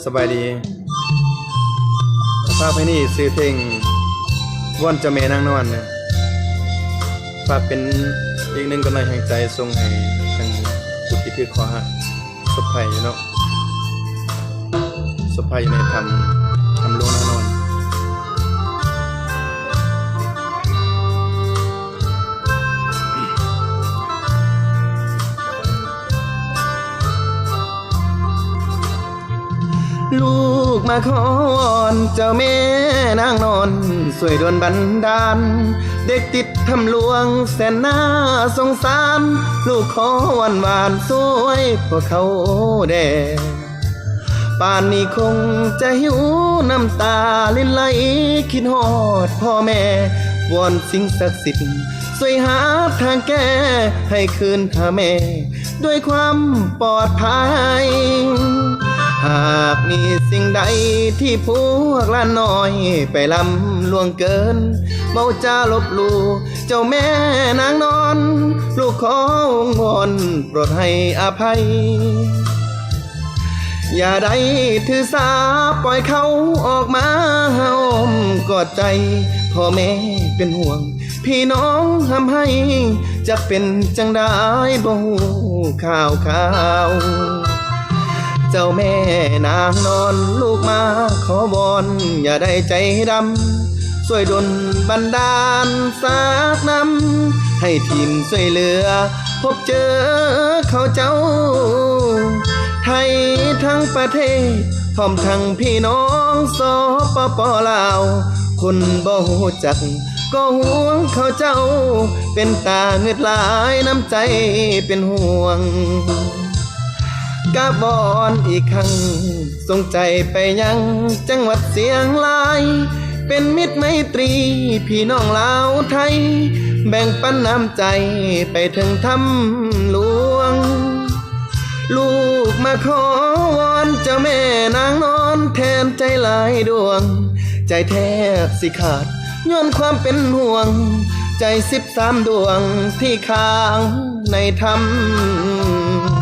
สบายดีภาพให้นี่ซื้อเพลงว่อนเจ้าแม่นางนอนเนี่ยฝากเป็นอีกหนึ่งกำลังแห่งใจส่งให้ทั้งผู้ที่ถือขอหักศพไผ่อยู่เนาะศพไผ่อยู่ในทำลงนางนอนลูกมาขอวอนเจ้าแม่นางนอนสวยดลบันดาลเด็กติดทำหลวงแสนน่าสงสารลูกขอวันหวานสวยพวกเขาแดป่านนี้คงจะหิวน้ำตาลิ้นไหลคิดฮอดพ่อแม่วอนสิ่งศักดิ์สิทธิ์ช่วยหาทางแก้ให้คืนหาแม่ด้วยความปลอดภัยหากมีสิ่งใดที่พวกล้านน้อยไปลำล่วงเกินเมาจะลบลู่เจ้าแม่นางนอนลูกขอวอนโปรดให้อภัยอย่าได้ถือสาปล่อยเขาออกมาห้อมกอดใจพ่อแม่เป็นห่วงพี่น้องทำให้จะเป็นจังได้บ่ฮู้ข่าวเจ้าแม่นางนอนลูกมาขอบอนอย่าได้ใจดำช่วยดลบันดาลสากนำให้ทีมช่วยเหลือพบเจอเขาเจ้าไทยทั้งประเทศพร้อมทั้งพี่น้องสปป.ลาวคนบ่ฮู้จักก็ห่วงเขาเจ้าเป็นตาเงือดหลายน้ำใจเป็นห่วงกะบอนอีกครั้งส่งใจไปยังจังหวัดเสียงรายเป็นมิตรไมตรีพี่น้องลาวไทยแบ่งปันน้ำใจไปถึงทำหลวงลูกมาขอวอนเจ้าแม่นางนอนแทนใจหลายดวงใจแทบสิขาดย้อนความเป็นห่วงใจ13 ดวงที่ค้างในธรรม